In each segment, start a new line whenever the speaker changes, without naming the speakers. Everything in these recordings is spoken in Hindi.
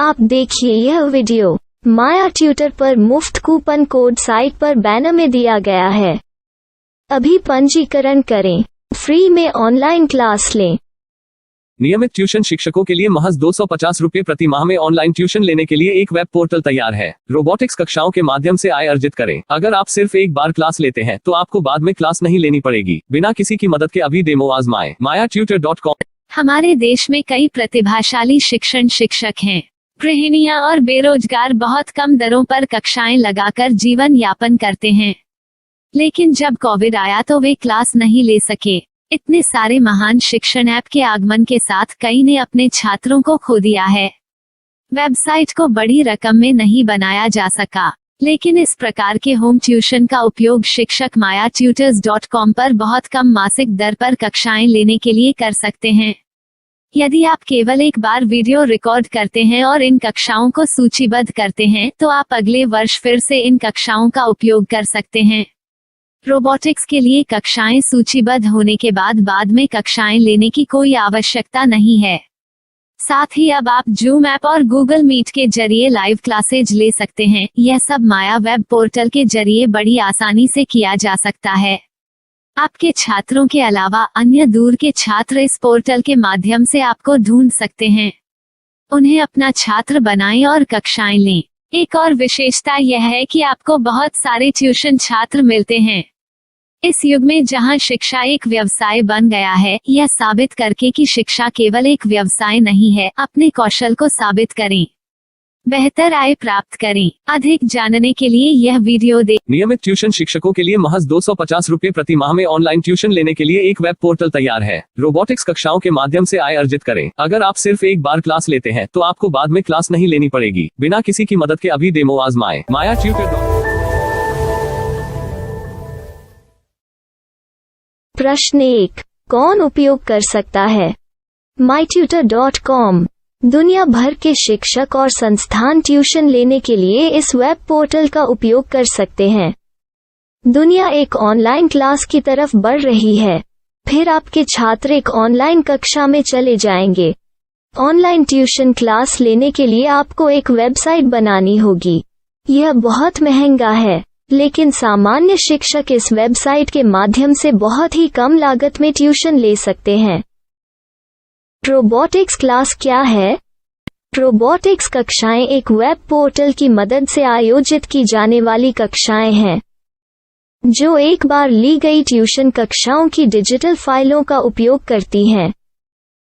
आप देखिए यह वीडियो माया ट्यूटर पर मुफ्त कूपन कोड साइट पर बैनर में दिया गया है। अभी पंजीकरण करें, फ्री में ऑनलाइन क्लास लें।
नियमित ट्यूशन शिक्षकों के लिए महज 250 रुपये प्रति माह में ऑनलाइन ट्यूशन लेने के लिए एक वेब पोर्टल तैयार है। रोबोटिक्स कक्षाओं के माध्यम से आय अर्जित करें। अगर आप सिर्फ एक बार क्लास लेते हैं तो आपको बाद में क्लास नहीं लेनी पड़ेगी। बिना किसी की मदद के अभी डेमो आजमाएं। mayatutor.com।
हमारे देश में कई प्रतिभाशाली शिक्षण शिक्षक हैं। गृहिणियां और बेरोजगार बहुत कम दरों पर कक्षाएं लगाकर जीवन यापन करते हैं, लेकिन जब कोविड आया तो वे क्लास नहीं ले सके। इतने सारे महान शिक्षण ऐप के आगमन के साथ कई ने अपने छात्रों को खो दिया है। वेबसाइट को बड़ी रकम में नहीं बनाया जा सका, लेकिन इस प्रकार के होम ट्यूशन का उपयोग शिक्षक mayatutors.com पर बहुत कम मासिक दर पर कक्षाएं लेने के लिए कर सकते हैं। यदि आप केवल एक बार वीडियो रिकॉर्ड करते हैं और इन कक्षाओं को सूचीबद्ध करते हैं तो आप अगले वर्ष फिर से इन कक्षाओं का उपयोग कर सकते हैं। रोबोटिक्स के लिए कक्षाएं सूचीबद्ध होने के बाद में कक्षाएं लेने की कोई आवश्यकता नहीं है। साथ ही अब आप जूम ऐप और गूगल मीट के जरिए लाइव क्लासेज ले सकते हैं। यह सब माया वेब पोर्टल के जरिए बड़ी आसानी से किया जा सकता है। आपके छात्रों के अलावा अन्य दूर के छात्र इस पोर्टल के माध्यम से आपको ढूंढ सकते हैं। उन्हें अपना छात्र बनाएं और कक्षाएं लें। एक और विशेषता यह है कि आपको बहुत सारे ट्यूशन छात्र मिलते हैं। इस युग में जहां शिक्षा एक व्यवसाय बन गया है, यह साबित करके कि शिक्षा केवल एक व्यवसाय नहीं है, अपने कौशल को साबित करें, बेहतर आय प्राप्त करें। अधिक जानने के लिए यह वीडियो देखें।
नियमित ट्यूशन शिक्षकों के लिए महज 250 रुपये प्रति माह में ऑनलाइन ट्यूशन लेने के लिए एक वेब पोर्टल तैयार है। रोबोटिक्स कक्षाओं के माध्यम से आय अर्जित करें। अगर आप सिर्फ एक बार क्लास लेते हैं तो आपको बाद में क्लास नहीं लेनी पड़ेगी। बिना किसी की मदद के अभी डेमो आजमाएं। mayatutor.com।
प्रश्न 1, कौन उपयोग कर सकता है? mytutor.com दुनिया भर के शिक्षक और संस्थान ट्यूशन लेने के लिए इस वेब पोर्टल का उपयोग कर सकते हैं। दुनिया एक ऑनलाइन क्लास की तरफ बढ़ रही है, फिर आपके छात्र एक ऑनलाइन कक्षा में चले जाएंगे। ऑनलाइन ट्यूशन क्लास लेने के लिए आपको एक वेबसाइट बनानी होगी। यह बहुत महंगा है, लेकिन सामान्य शिक्षक इस वेबसाइट के माध्यम से बहुत ही कम लागत में ट्यूशन ले सकते हैं। रोबोटिक्स क्लास क्या है? रोबोटिक्स कक्षाएं एक वेब पोर्टल की मदद से आयोजित की जाने वाली कक्षाएं हैं, जो एक बार ली गई ट्यूशन कक्षाओं की डिजिटल फाइलों का उपयोग करती हैं।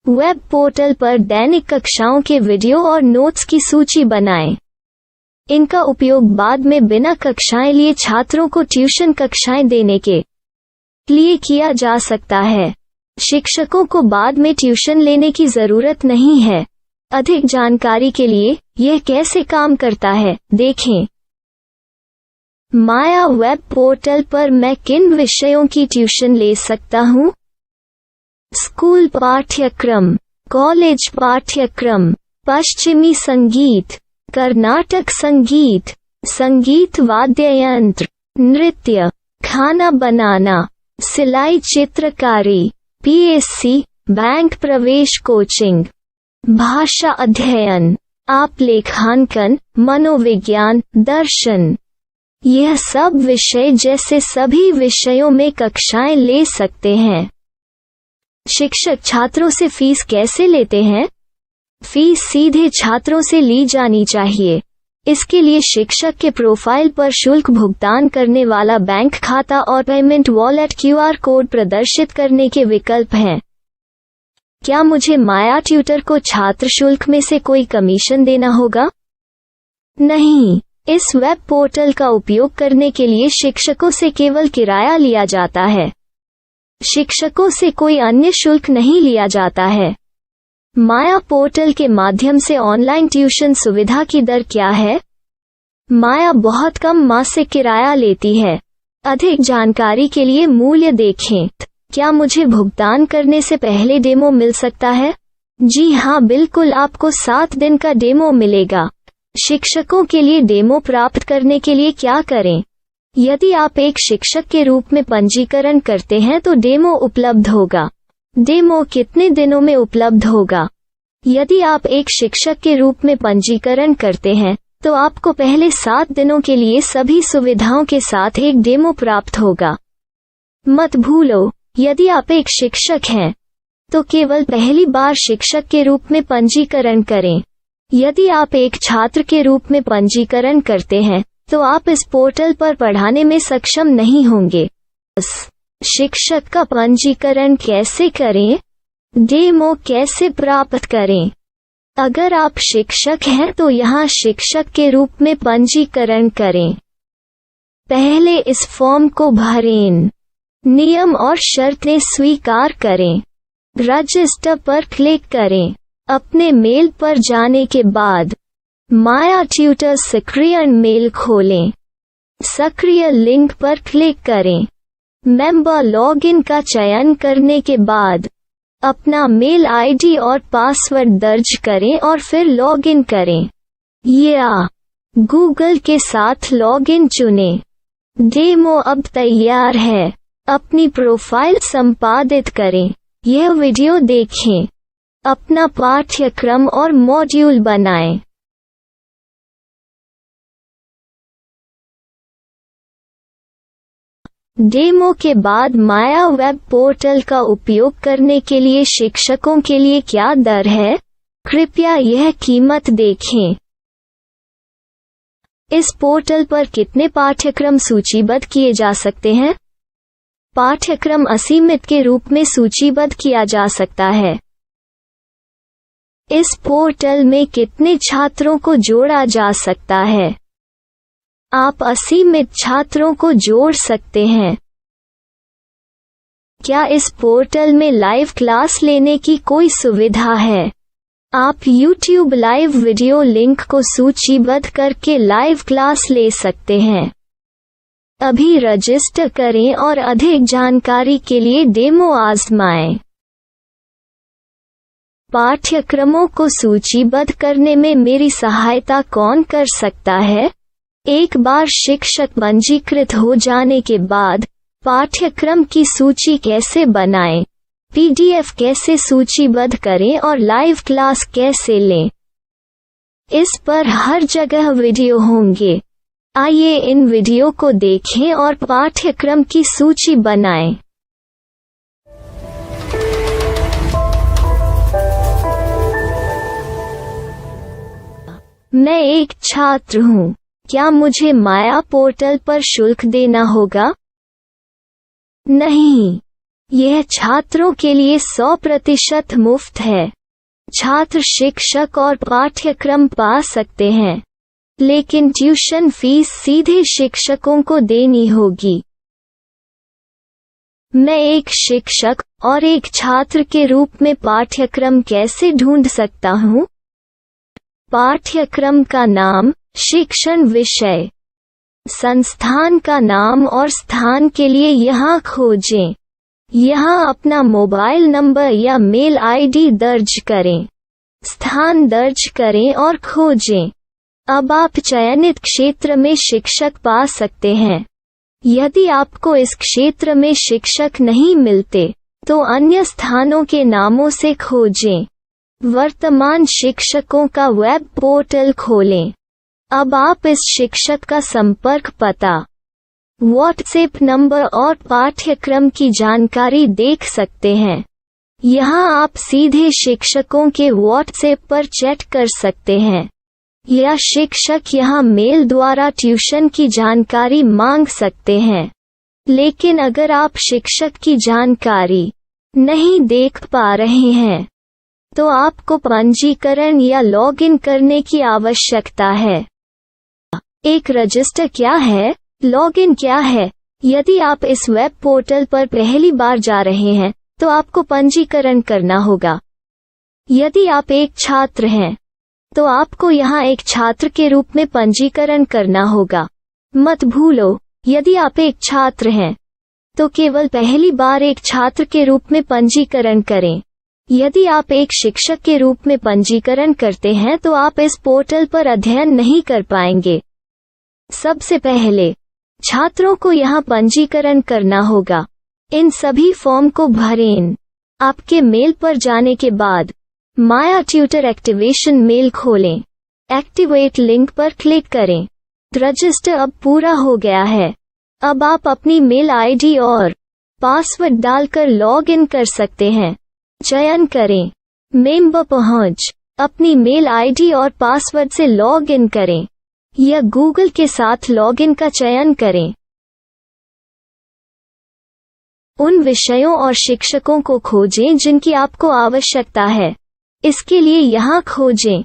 वेब पोर्टल पर दैनिक कक्षाओं के वीडियो और नोट्स की सूची बनाएं। इनका उपयोग बाद में बिना कक्षाएं लिए छात्रों को ट्यूशन कक्षाएं देने के लिए किया जा सकता है। शिक्षकों को बाद में ट्यूशन लेने की जरूरत नहीं है। अधिक जानकारी के लिए यह कैसे काम करता है देखें। माया वेब पोर्टल पर मैं किन विषयों की ट्यूशन ले सकता हूँ? स्कूल पाठ्यक्रम, कॉलेज पाठ्यक्रम, पश्चिमी संगीत, कर्नाटक संगीत, संगीत वाद्य यंत्र, नृत्य, खाना बनाना, सिलाई चित्रकारी, PSC, बैंक प्रवेश कोचिंग, भाषा अध्ययन, आप लेखांकन, मनोविज्ञान, दर्शन। यह सब विषय जैसे सभी विषयों में कक्षाएं ले सकते हैं। शिक्षक छात्रों से फीस कैसे लेते हैं? फीस सीधे छात्रों से ली जानी चाहिए। इसके लिए शिक्षक के प्रोफाइल पर शुल्क भुगतान करने वाला बैंक खाता और पेमेंट वॉलेट QR कोड प्रदर्शित करने के विकल्प हैं। क्या मुझे माया ट्यूटर को छात्र शुल्क में से कोई कमीशन देना होगा? नहीं, इस वेब पोर्टल का उपयोग करने के लिए शिक्षकों से केवल किराया लिया जाता है। शिक्षकों से कोई अन्य शुल्क नहीं लिया जाता है। माया पोर्टल के माध्यम से ऑनलाइन ट्यूशन सुविधा की दर क्या है? माया बहुत कम मासिक किराया लेती है। अधिक जानकारी के लिए मूल्य देखें। क्या मुझे भुगतान करने से पहले डेमो मिल सकता है? जी हाँ, बिल्कुल, आपको 7 दिन का डेमो मिलेगा। शिक्षकों के लिए डेमो प्राप्त करने के लिए क्या करें? यदि आप एक शिक्षक के रूप में पंजीकरण करते हैं तो डेमो उपलब्ध होगा। डेमो कितने दिनों में उपलब्ध होगा? यदि आप एक शिक्षक के रूप में पंजीकरण करते हैं तो आपको पहले 7 दिनों के लिए सभी सुविधाओं के साथ एक डेमो प्राप्त होगा। मत भूलो, यदि आप एक शिक्षक हैं तो केवल पहली बार शिक्षक के रूप में पंजीकरण करें। यदि आप एक छात्र के रूप में पंजीकरण करते हैं तो आप इस पोर्टल पर पढ़ाने में सक्षम नहीं होंगे। शिक्षक का पंजीकरण कैसे करें? डेमो कैसे प्राप्त करें? अगर आप शिक्षक हैं तो यहाँ शिक्षक के रूप में पंजीकरण करें। पहले इस फॉर्म को भरें। नियम और शर्तें स्वीकार करें। रजिस्टर पर क्लिक करें। अपने मेल पर जाने के बाद माया ट्यूटर सक्रिय मेल खोलें। सक्रिय लिंक पर क्लिक करें। मेंबर लॉगिन का चयन करने के बाद अपना मेल आईडी और पासवर्ड दर्ज करें और फिर लॉगिन करें या गूगल के साथ लॉगिन चुनें। डेमो अब तैयार है। अपनी प्रोफाइल संपादित करें। यह वीडियो देखें। अपना पाठ्यक्रम और मॉड्यूल बनाएं। डेमो के बाद माया वेब पोर्टल का उपयोग करने के लिए शिक्षकों के लिए क्या दर है? कृपया यह कीमत देखें। इस पोर्टल पर कितने पाठ्यक्रम सूचीबद्ध किए जा सकते हैं? पाठ्यक्रम असीमित के रूप में सूचीबद्ध किया जा सकता है। इस पोर्टल में कितने छात्रों को जोड़ा जा सकता है? आप असीमित छात्रों को जोड़ सकते हैं। क्या इस पोर्टल में लाइव क्लास लेने की कोई सुविधा है? आप YouTube लाइव वीडियो लिंक को सूचीबद्ध करके लाइव क्लास ले सकते हैं। अभी रजिस्टर करें और अधिक जानकारी के लिए डेमो आजमाएं। पाठ्यक्रमों को सूचीबद्ध करने में मेरी सहायता कौन कर सकता है? एक बार शिक्षक पंजीकृत हो जाने के बाद पाठ्यक्रम की सूची कैसे बनाएं, PDF कैसे सूचीबद्ध करें और लाइव क्लास कैसे लें, इस पर हर जगह वीडियो होंगे। आइए इन वीडियो को देखें और पाठ्यक्रम की सूची बनाएं। मैं एक छात्र हूँ। क्या मुझे माया पोर्टल पर शुल्क देना होगा? नहीं, यह छात्रों के लिए 100% मुफ्त है। छात्र शिक्षक और पाठ्यक्रम पा सकते हैं, लेकिन ट्यूशन फीस सीधे शिक्षकों को देनी होगी। मैं एक शिक्षक और एक छात्र के रूप में पाठ्यक्रम कैसे ढूंढ सकता हूँ? पाठ्यक्रम का नाम, शिक्षण विषय, संस्थान का नाम और स्थान के लिए यहाँ खोजें। यहाँ अपना मोबाइल नंबर या मेल आईडी दर्ज करें। स्थान दर्ज करें और खोजें। अब आप चयनित क्षेत्र में शिक्षक पा सकते हैं। यदि आपको इस क्षेत्र में शिक्षक नहीं मिलते तो अन्य स्थानों के नामों से खोजें। वर्तमान शिक्षकों का वेब पोर्टल खोलें। अब आप इस शिक्षक का संपर्क पता, व्हाट्सएप नंबर और पाठ्यक्रम की जानकारी देख सकते हैं। यहाँ आप सीधे शिक्षकों के व्हाट्सएप पर चैट कर सकते हैं या शिक्षक यहाँ मेल द्वारा ट्यूशन की जानकारी मांग सकते हैं। लेकिन अगर आप शिक्षक की जानकारी नहीं देख पा रहे हैं तो आपको पंजीकरण या लॉगिन करने की आवश्यकता है। एक रजिस्टर क्या है? लॉगिन क्या है? यदि आप इस वेब पोर्टल पर पहली बार जा रहे हैं तो आपको पंजीकरण करना होगा। यदि आप एक छात्र हैं तो आपको यहाँ एक छात्र के रूप में पंजीकरण करना होगा। मत भूलो, यदि आप एक छात्र हैं तो केवल पहली बार एक छात्र के रूप में पंजीकरण करें। यदि आप एक शिक्षक के रूप में पंजीकरण करते हैं तो आप इस पोर्टल पर अध्ययन नहीं कर पाएंगे। सबसे पहले छात्रों को यहाँ पंजीकरण करना होगा। इन सभी फॉर्म को भरें। आपके मेल पर जाने के बाद माया ट्यूटर एक्टिवेशन मेल खोलें। एक्टिवेट लिंक पर क्लिक करें। रजिस्टर अब पूरा हो गया है। अब आप अपनी मेल आईडी और पासवर्ड डालकर लॉग इन कर सकते हैं। चयन करें मेंबर पहुंच। अपनी मेल आईडी और पासवर्ड से लॉग इन करें या गूगल के साथ लॉग इन का चयन करें। उन विषयों और शिक्षकों को खोजें जिनकी आपको आवश्यकता है। इसके लिए यहाँ खोजें